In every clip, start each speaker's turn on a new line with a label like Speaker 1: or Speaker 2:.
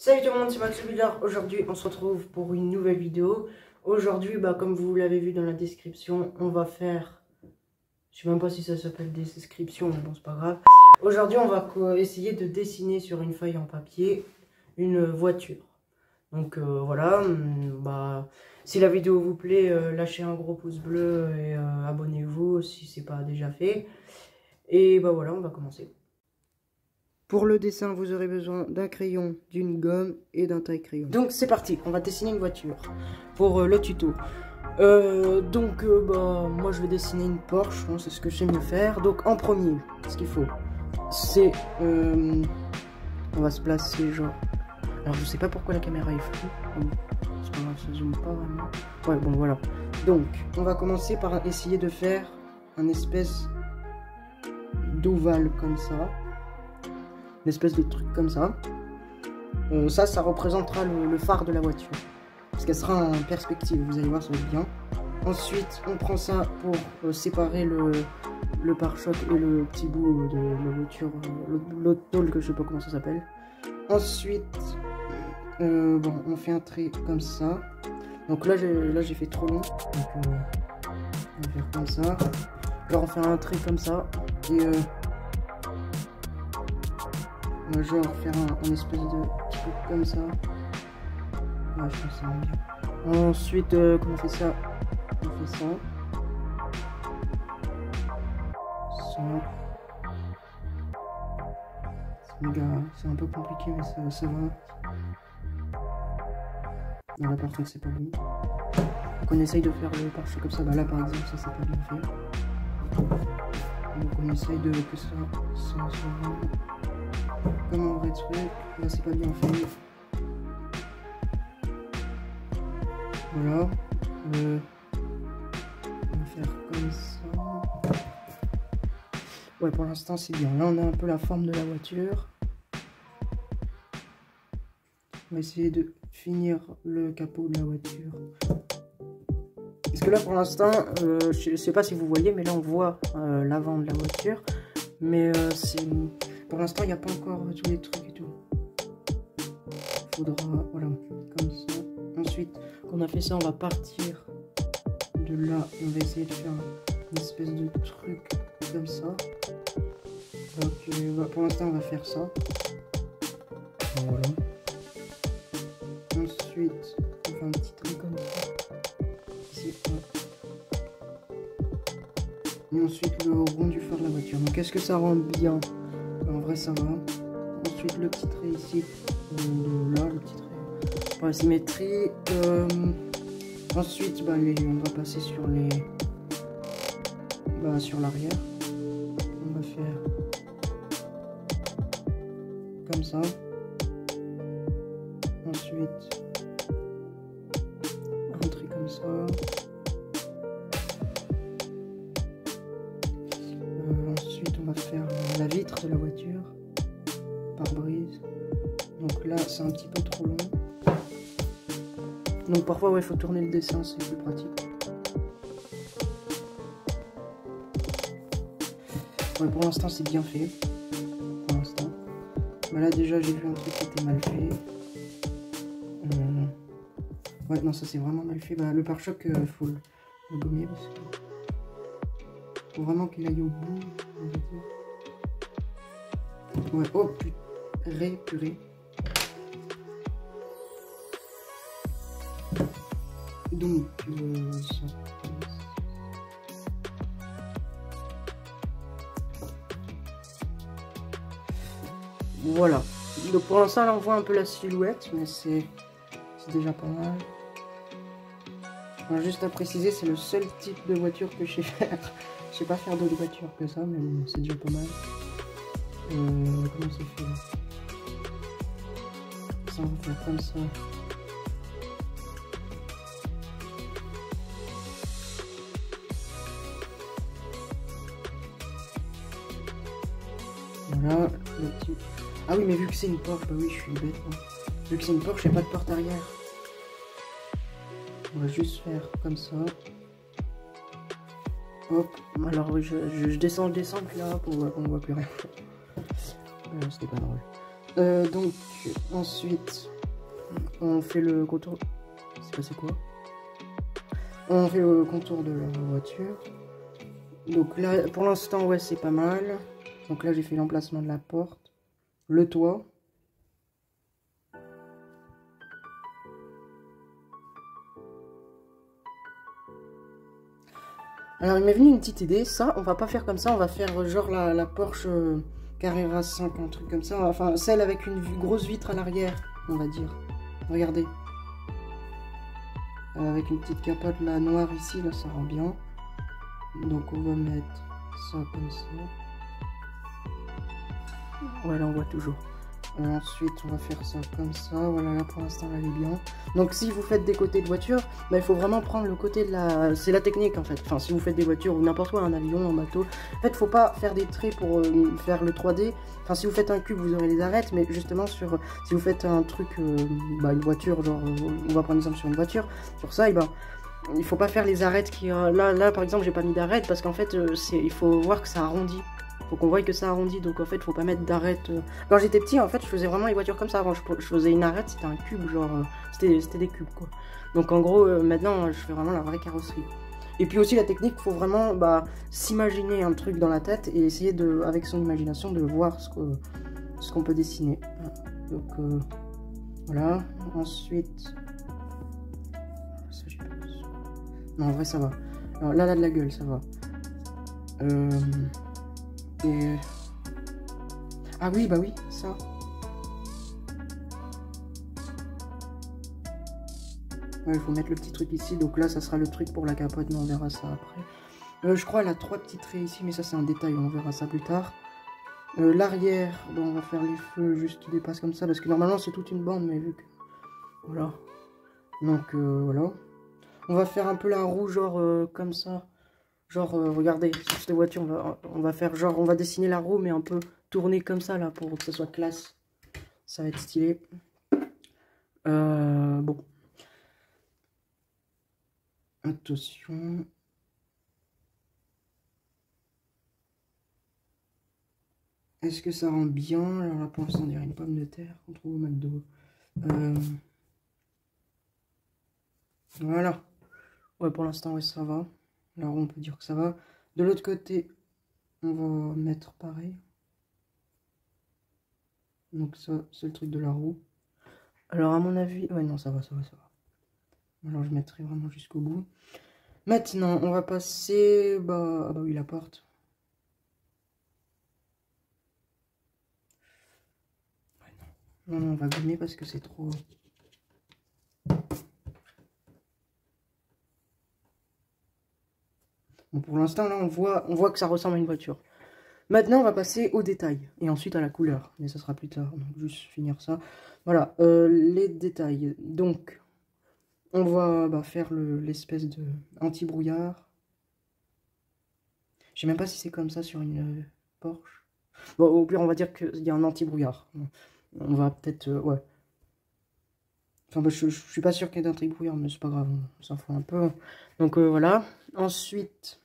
Speaker 1: Salut tout le monde, c'est Max Villard. Aujourd'hui, on se retrouve pour une nouvelle vidéo. Aujourd'hui, comme vous l'avez vu dans la description, on va faire... Je sais même pas si ça s'appelle des descriptions, mais bon, c'est pas grave. Aujourd'hui, on va essayer de dessiner sur une feuille en papier une voiture. Donc voilà, si la vidéo vous plaît, lâchez un gros pouce bleu et abonnez-vous si c'est pas déjà fait. Et voilà, on va commencer. Pour le dessin, vous aurez besoin d'un crayon, d'une gomme et d'un taille-crayon. Donc c'est parti, on va dessiner une voiture pour le tuto. Moi je vais dessiner une Porsche, c'est ce que je sais mieux faire. Donc en premier, ce qu'il faut, c'est... on va se placer genre... Alors je sais pas pourquoi la caméra est floue. C'est pas grave, ça zoome pas vraiment. Ouais, bon voilà. Donc on va commencer par essayer de faire un espèce d'ovale comme ça. Une espèce de truc comme ça. Ça représentera le phare de la voiture. Parce qu'elle sera en perspective, vous allez voir, ça va être bien. Ensuite, on prend ça pour séparer le pare-choc et le petit bout de la voiture, l'autre tôle que je sais pas comment ça s'appelle. Ensuite, on fait un trait comme ça. Donc là j'ai fait trop long. Donc on va faire comme ça. Alors on fait un trait comme ça. Et je vais faire un espèce de truc comme ça. Ouais, je pense que ça va bien. Ensuite, quand on fait ça, on fait ça. C'est un peu compliqué, mais ça va. Non, là par contre, c'est pas bon. Donc on essaye de faire le pare-choc comme ça. Là par exemple, ça c'est pas bien fait. Donc on essaye que ça soit vraiment comme un vrai truc. Là c'est pas bien fait. Voilà. On va faire comme ça. Ouais, pour l'instant c'est bien. Là on a un peu la forme de la voiture. On va essayer de finir le capot de la voiture. Parce que là pour l'instant, je sais pas si vous voyez, mais là on voit l'avant de la voiture. Mais pour l'instant il n'y a pas encore tous les trucs et tout. Faudra, voilà, comme ça. Ensuite, quand on a fait ça, on va partir de là. On va essayer de faire une espèce de truc comme ça. Donc pour l'instant on va faire ça. Voilà. Ensuite, on fait un petit truc comme ça. Ici. Et ensuite le rond du phare de la voiture. Donc est-ce que ça rend bien? En vrai ça va. Ensuite le petit trait ici. Là le petit trait. Pour la symétrie. Ensuite on va passer sur sur l'arrière. On va faire comme ça. Ensuite un trait comme ça. Ensuite on va faire la vitre de la voiture, pare-brise. Donc là c'est un petit peu trop long. Donc parfois il faut tourner le dessin, c'est plus pratique. Ouais, pour l'instant c'est bien fait. Pour l'instant. Là déjà j'ai vu un truc qui était mal fait. Ouais, non, ça c'est vraiment mal fait. Le pare-choc, faut le gommer parce que faut vraiment qu'il aille au bout. Ouais, oh purée. Donc, ça. Voilà. Donc pour l'instant, là on voit un peu la silhouette, mais c'est déjà pas mal. Alors, juste à préciser, c'est le seul type de voiture que je sais faire. Je sais pas faire d'autres voitures que ça, mais bon, c'est déjà pas mal. Comment c'est fait là? Ça, on va faire comme ça. Voilà, le petit... Ah oui, mais vu que c'est une Porsche, oui, je suis bête. Hein. Vu que c'est une Porsche, il n'y a pas de porte arrière. On va juste faire comme ça. Hop, alors je descends, puis là, on voit plus rien. C'était pas drôle. Donc, ensuite, On fait le contour. C'est passé quoi? On fait le contour de la voiture. Donc là, pour l'instant, ouais, c'est pas mal. Donc là, j'ai fait l'emplacement de la porte, le toit. Alors, il m'est venu une petite idée. Ça, on va pas faire comme ça. On va faire genre la Porsche Carrera 5, un truc comme ça. Enfin, celle avec une grosse vitre à l'arrière, on va dire. Regardez. Avec une petite capote là, noire ici, là, ça rend bien. Donc, on va mettre ça comme ça. Ouais, là, on voit toujours. Ensuite, on va faire ça comme ça. Voilà, là, pour l'instant, elle est bien. Donc, si vous faites des côtés de voiture, bah, il faut vraiment prendre le côté de la... C'est la technique, en fait. Enfin, si vous faites des voitures ou n'importe quoi, un avion, un bateau. En fait, faut pas faire des traits pour faire le 3D. Enfin, si vous faites un cube, vous aurez les arêtes. Mais justement, si vous faites un truc, une voiture, genre, on va prendre exemple sur une voiture. Sur ça, et ben... il faut pas faire les arêtes qui... là, par exemple, j'ai pas mis d'arêtes parce qu'en fait, il faut voir que ça arrondit. Faut qu'on voie que ça arrondit, donc en fait, faut pas mettre d'arêtes. Quand j'étais petit, en fait, je faisais vraiment les voitures comme ça. Avant, je faisais une arête, c'était un cube, genre, c'était des cubes, quoi. Donc en gros, maintenant, je fais vraiment la vraie carrosserie. Et puis aussi, la technique, faut vraiment s'imaginer un truc dans la tête et essayer, avec son imagination, de voir ce qu'on peut dessiner. Donc, voilà. Ensuite... ça, j'ai pas besoin. Non, en vrai, ça va. Alors là, de la gueule, ça va. Et... ah oui, bah oui, ça. Ouais, il faut mettre le petit truc ici. Donc là, ça sera le truc pour la capote, mais on verra ça après. Je crois qu'elle a 3 petits traits ici, mais ça, c'est un détail. On verra ça plus tard. L'arrière, on va faire les feux juste qui dépassent comme ça. Parce que normalement, c'est toute une bande, mais vu que... voilà. Donc, voilà. On va faire un peu la roue, genre comme ça. Genre, regardez, sur cette voiture, on va faire genre, on va dessiner la roue, mais un peu tourner comme ça, là, pour que ce soit classe. Ça va être stylé. Bon. Attention. Est-ce que ça rend bien? Alors là, pour l'instant, on dirait une pomme de terre qu'on trouve au McDo. Voilà. Ouais, pour l'instant, ouais, ça va. Alors, on peut dire que ça va. De l'autre côté, on va mettre pareil. Donc ça, c'est le truc de la roue. Alors à mon avis... ouais, non, ça va, ça va, ça va. Alors je mettrai vraiment jusqu'au bout. Maintenant, on va passer... ah bah oui, la porte. Ouais, non. Non, on va gommer parce que c'est trop... bon, pour l'instant, là, on voit que ça ressemble à une voiture. Maintenant, on va passer au détail. Et ensuite à la couleur. Mais ça sera plus tard. Donc, juste finir ça. Voilà, les détails. Donc, on va faire l'espèce de anti-brouillard. Je sais même pas si c'est comme ça sur une Porsche. Bon, au pire, on va dire qu'il y a un anti-brouillard. On va peut-être... ouais. Enfin, je suis pas sûr qu'il y ait d'anti-brouillard, mais c'est pas grave. On s'en fout un peu. Donc, voilà. Ensuite...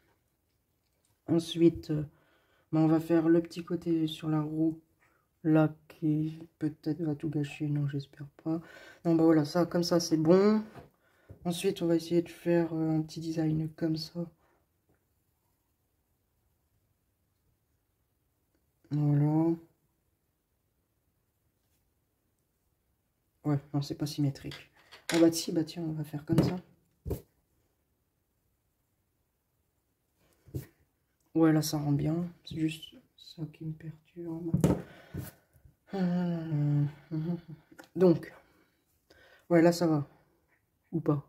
Speaker 1: on va faire le petit côté sur la roue, là, qui peut-être va tout gâcher. Non, j'espère pas. Non, bah voilà, ça, comme ça, c'est bon. Ensuite, on va essayer de faire un petit design comme ça. Voilà. Ouais, non, c'est pas symétrique. Ah bah si, bah tiens, on va faire comme ça. Ouais, là, ça rend bien. C'est juste ça qui me perturbe. Donc, ouais, là, ça va. Ou pas?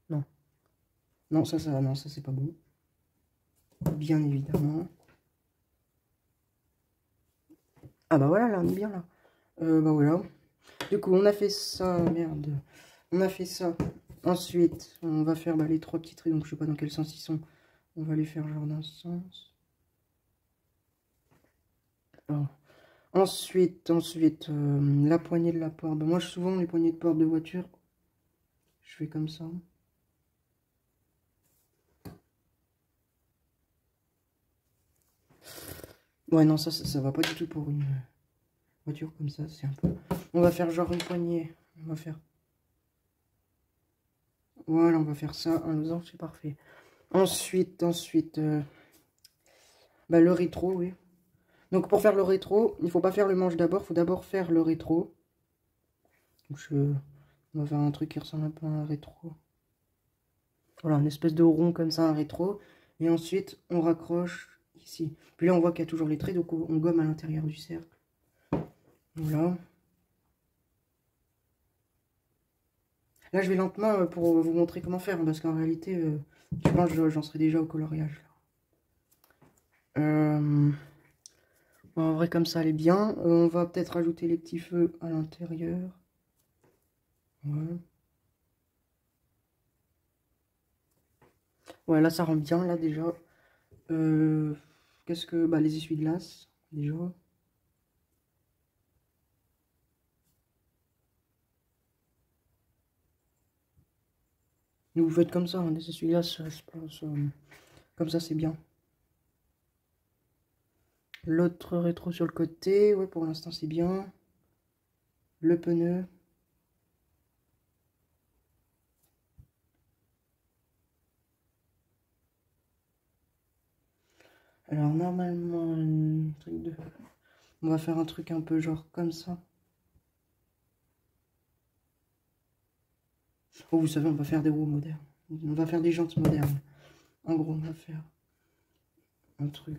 Speaker 1: Non. Non, ça, non, ça, c'est pas bon. Bien évidemment. Ah bah voilà, là, on est bien, là. Bah voilà. Du coup, on a fait ça, merde. On a fait ça. Ensuite, on va faire les 3 petits traits, donc je sais pas dans quel sens ils sont. On va les faire genre dans ce sens. Alors. Ensuite, la poignée de la porte. Bah, moi, souvent, les poignées de porte de voiture, je fais comme ça. Ouais, non, ça va pas du tout pour une voiture comme ça. C'est un peu... on va faire genre une poignée On va faire. Voilà, on va faire ça. Un losange, c'est parfait. Ensuite, bah, le rétro, oui. Donc pour faire le rétro, il faut pas faire le manche d'abord, il faut d'abord faire le rétro. Donc, on va faire un truc qui ressemble un peu à un rétro. Voilà, une espèce de rond comme ça, un rétro. Et ensuite, on raccroche ici. Puis là, on voit qu'il y a toujours les traits, donc on gomme à l'intérieur du cercle. Voilà. Là, je vais lentement pour vous montrer comment faire, parce qu'en réalité, je pense que j'en serai déjà au coloriage. Bon, en vrai, comme ça, elle est bien. On va peut-être rajouter les petits feux à l'intérieur. Ouais. Ouais, là, ça rend bien, là, déjà. Qu'est-ce que... Bah, les essuie-glaces, déjà. Vous faites comme ça, hein, des essuie-glaces, comme ça, c'est bien. L'autre rétro sur le côté, ouais, pour l'instant, c'est bien. Le pneu. Alors, normalement, on va faire un truc un peu genre comme ça. Oh, vous savez, on va faire des roues modernes. On va faire des jantes modernes. En gros, on va faire un truc.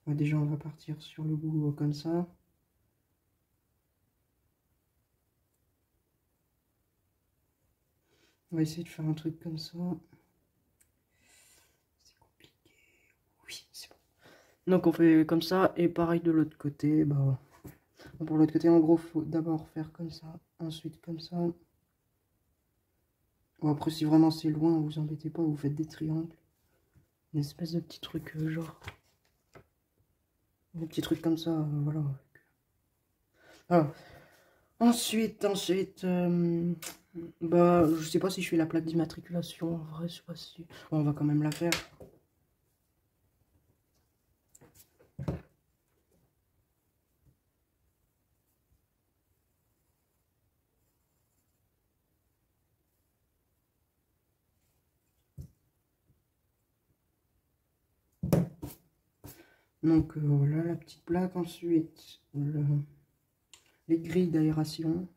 Speaker 1: Ouais, déjà, on va partir sur le bout comme ça. On va essayer de faire un truc comme ça. C'est compliqué. Oui, c'est bon. Donc, on fait comme ça. Et pareil de l'autre côté. Bah, pour l'autre côté, en gros, il faut d'abord faire comme ça. Ensuite, comme ça. Bon, après, si vraiment c'est loin, vous embêtez pas, vous faites des triangles. Une espèce de petit truc, genre. Des petits trucs comme ça, voilà. Alors, ensuite, bah, je sais pas si je fais la plaque d'immatriculation, en vrai, je sais pas si... Bon, on va quand même la faire. Donc, voilà la petite plaque. Ensuite, les grilles d'aération.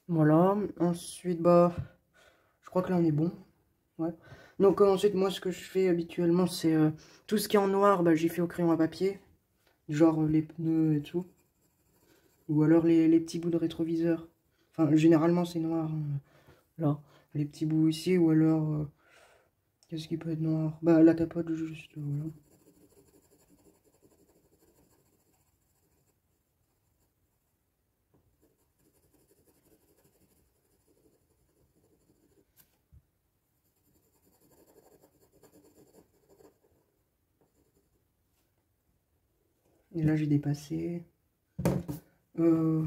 Speaker 1: Voilà, ensuite, bah, je crois que là on est bon. Ouais. Donc ensuite, moi ce que je fais habituellement, c'est tout ce qui est en noir, bah, j'y fais au crayon à papier. Genre les pneus et tout. Ou alors les petits bouts de rétroviseur. Enfin, généralement c'est noir. Hein. Là, les petits bouts ici, ou alors... qu'est-ce qui peut être noir? Bah la capote juste, voilà. Et là j'ai dépassé. Euh...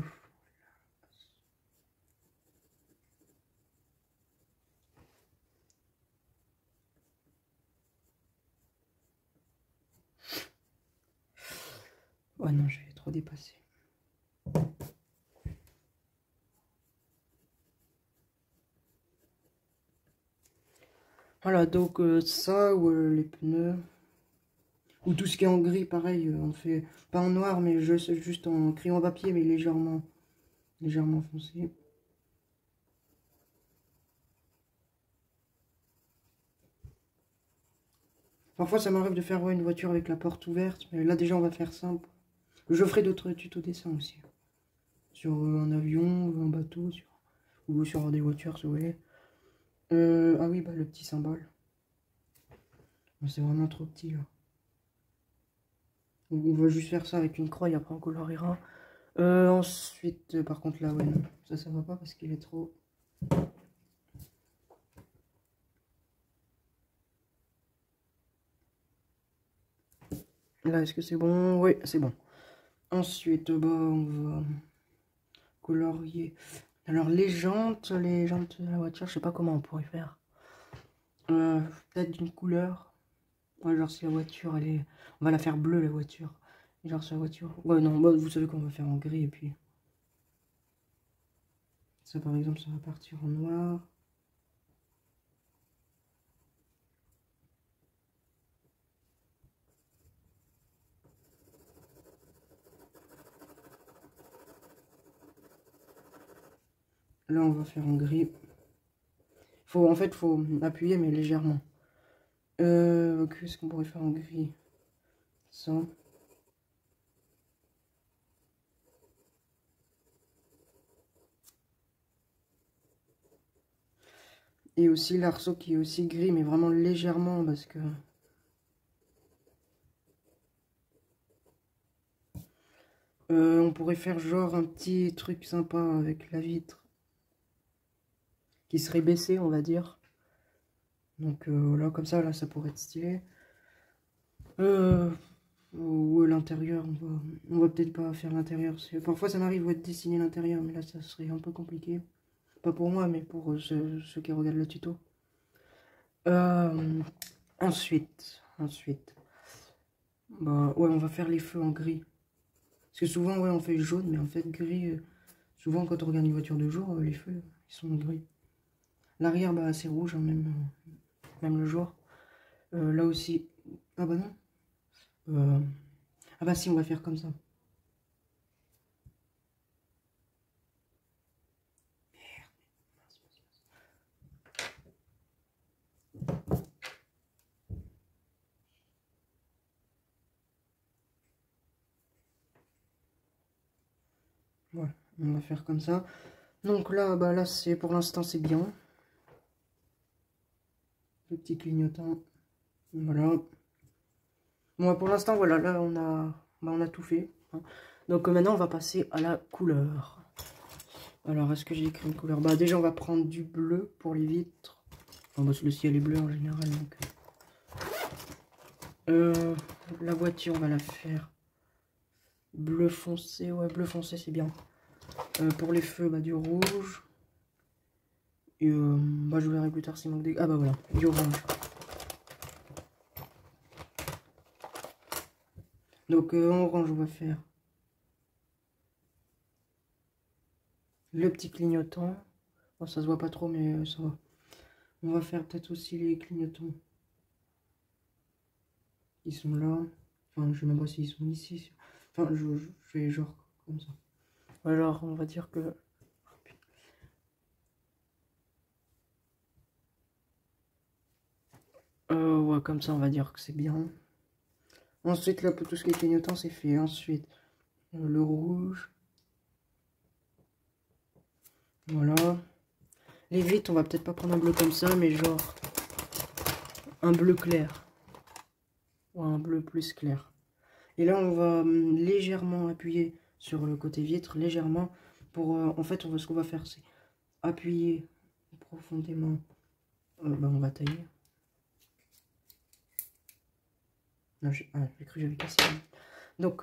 Speaker 1: Ouais non, j'ai trop dépassé. Voilà, donc ça, ou les pneus. Ou tout ce qui est en gris, pareil, on fait pas en noir, mais juste en crayon papier, mais légèrement foncé. Parfois, ça m'arrive de faire une voiture avec la porte ouverte, mais là, déjà, on va faire simple. Je ferai d'autres tutos dessin aussi. Sur un avion, un bateau, ou sur des voitures, si vous voulez. Ah oui, bah, le petit symbole. C'est vraiment trop petit, là. On va juste faire ça avec une croix et après on coloriera. Ensuite, par contre, là, ouais, non. Ça va pas parce qu'il est trop... Là, est-ce que c'est bon? Oui, c'est bon. Ensuite, bah, on va... colorier. Alors les jantes de la voiture, je sais pas comment on pourrait faire. Peut-être d'une couleur. Ouais, genre si la voiture, elle est... On va la faire bleue, la voiture. Genre sur la voiture. Ouais, non, bah, vous savez qu'on va faire en gris, et puis... Ça, par exemple, ça va partir en noir. Là, on va faire en gris. En fait, faut appuyer, mais légèrement. Qu'est-ce qu'on pourrait faire en gris? Ça. Et aussi l'arceau qui est aussi gris, mais vraiment légèrement, parce que... on pourrait faire genre un petit truc sympa avec la vitre. Qui serait baissée, on va dire. Donc là, comme ça, là, ça pourrait être stylé. Ou l'intérieur, on va peut-être pas faire l'intérieur. Parfois, ça m'arrive de dessiner l'intérieur, mais là, ça serait un peu compliqué. Pas pour moi, mais pour ceux qui regardent le tuto. Ensuite, bah, ouais, on va faire les feux en gris. Parce que souvent, ouais, on fait jaune, mais en fait, gris, souvent, quand on regarde une voiture de jour, les feux, ils sont gris. L'arrière, bah, c'est rouge, hein, même le jour. Là aussi, ah bah non. Ah bah si, on va faire comme ça. Voilà, on va faire comme ça. Donc là, bah là, c'est pour l'instant, c'est bien. Le petit clignotant. Voilà. Bon, pour l'instant, voilà, là, on a tout fait. Hein. Donc maintenant, on va passer à la couleur. Alors, est-ce que j'ai écrit une couleur? Bah déjà, on va prendre du bleu pour les vitres. Enfin, bah, le ciel est bleu en général, donc... la voiture, on va la faire bleu foncé. Ouais, bleu foncé, c'est bien. Pour les feux, bah, du rouge. Et bah, je verrai plus tard s'il manque des... Ah bah voilà, du orange. Donc en orange, on va faire le petit clignotant. Bon, ça se voit pas trop, mais ça va. On va faire peut-être aussi les clignotants. Ils sont là. Enfin, je sais même pas s'ils sont ici. Enfin, je fais genre comme ça. Alors, on va dire que... ouais, comme ça, on va dire que c'est bien. Ensuite, là, pour tout ce qui est clignotant, c'est fait. Ensuite, le rouge. Voilà. Les vitres, on va peut-être pas prendre un bleu comme ça, mais genre un bleu clair. Ou un bleu plus clair. Et là, on va légèrement appuyer sur le côté vitre, légèrement. Pour, en fait, ce qu'on va faire, c'est appuyer profondément. Bah, on va tailler. Non, j'ai cru que j'avais cassé. Donc,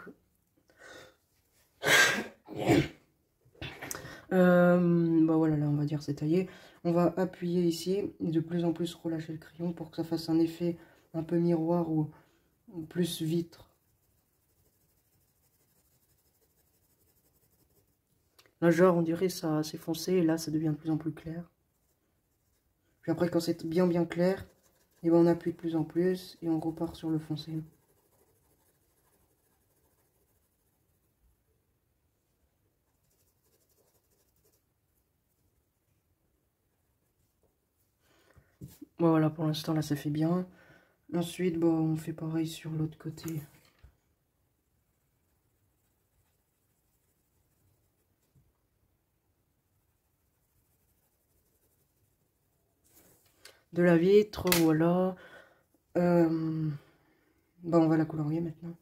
Speaker 1: bah voilà, là, on va dire c'est taillé. On va appuyer ici et de plus en plus relâcher le crayon pour que ça fasse un effet un peu miroir ou plus vitre. Là, genre, on dirait ça c'est foncé et là, ça devient de plus en plus clair. Puis après, quand c'est bien clair, et ben on appuie de plus en plus et on repart sur le foncé. Voilà, pour l'instant, là, ça fait bien. Ensuite, bon, on fait pareil sur l'autre côté. De la vitre, voilà. Bah, on va la colorier maintenant.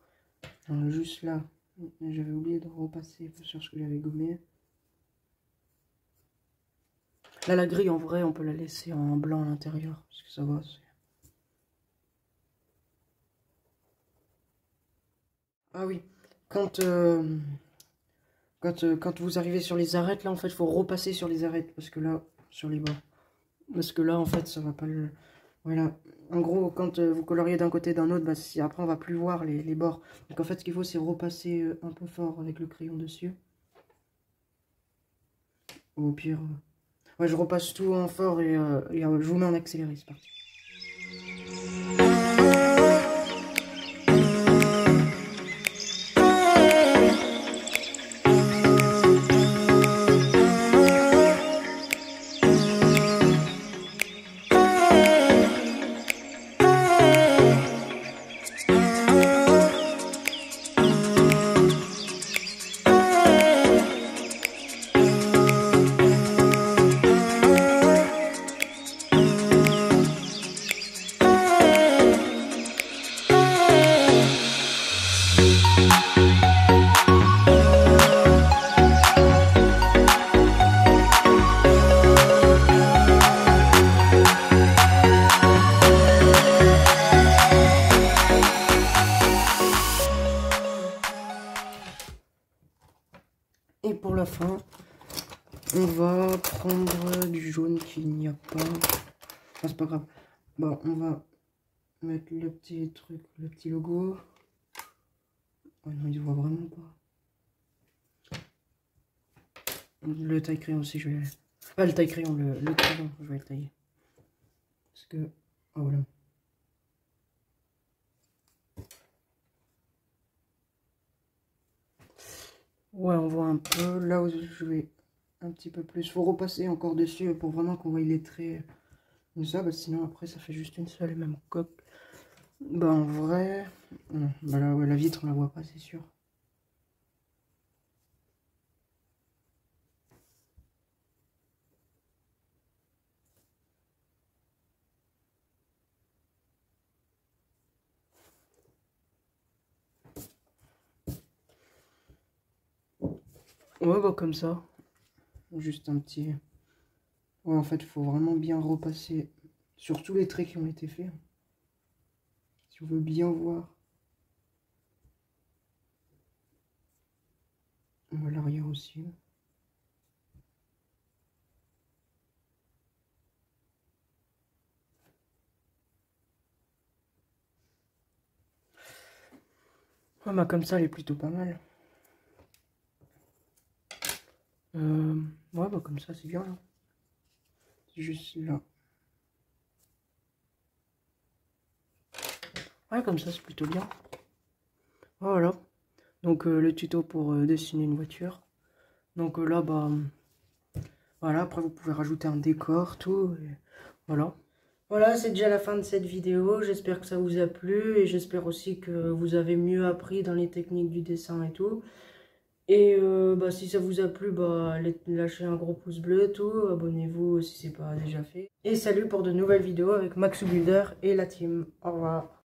Speaker 1: Alors, juste là, j'avais oublié de repasser sur ce que j'avais gommé. Là, la grille, en vrai, on peut la laisser en blanc à l'intérieur, parce que ça va. Ah oui, quand Quand vous arrivez sur les arêtes, là, en fait, il faut repasser sur les arêtes. Parce que là, sur les bords. Parce que là, en fait, ça va pas le... Voilà. En gros, quand vous coloriez d'un côté d'un autre, bah, si, après, on va plus voir les bords. Donc, en fait, ce qu'il faut, c'est repasser un peu fort avec le crayon dessus. Ou au pire... Ouais, je repasse tout en fort et je vous mets en accéléré, c'est parti. Et pour la fin, on va prendre du jaune qu'il n'y a pas. Enfin, c'est pas grave. Bon, on va mettre le petit truc, le petit logo. Oh non, il se voit vraiment pas. Le taille crayon aussi, je vais... Ah, le taille crayon, le crayon, je vais le tailler. Parce que... Oh, voilà. Ouais, on voit un peu. Là où je vais un petit peu plus. Faut repasser encore dessus pour vraiment qu'on voit les traits. Comme ça, bah, sinon après ça fait juste une seule et même coque. Bah en vrai... Bah là, ouais, la vitre on la voit pas, c'est sûr. Ouais, bah comme ça. Juste un petit... Ouais, en fait, il faut vraiment bien repasser sur tous les traits qui ont été faits. Si on veut bien voir. On va l'arrière aussi. Ouais, bah comme ça, elle est plutôt pas mal. Ouais, bah comme ça, c'est bien là. C'est juste là. Ouais, comme ça, c'est plutôt bien. Voilà. Donc, le tuto pour dessiner une voiture. Donc là, bah... Voilà, après, vous pouvez rajouter un décor, tout. Et voilà. Voilà, c'est déjà la fin de cette vidéo. J'espère que ça vous a plu. Et j'espère aussi que vous avez mieux appris dans les techniques du dessin et tout. Et bah, si ça vous a plu, bah, lâchez un gros pouce bleu, tout. Abonnez-vous si c'est pas déjà fait. Et salut pour de nouvelles vidéos avec Maxou Builder et la team. Au revoir.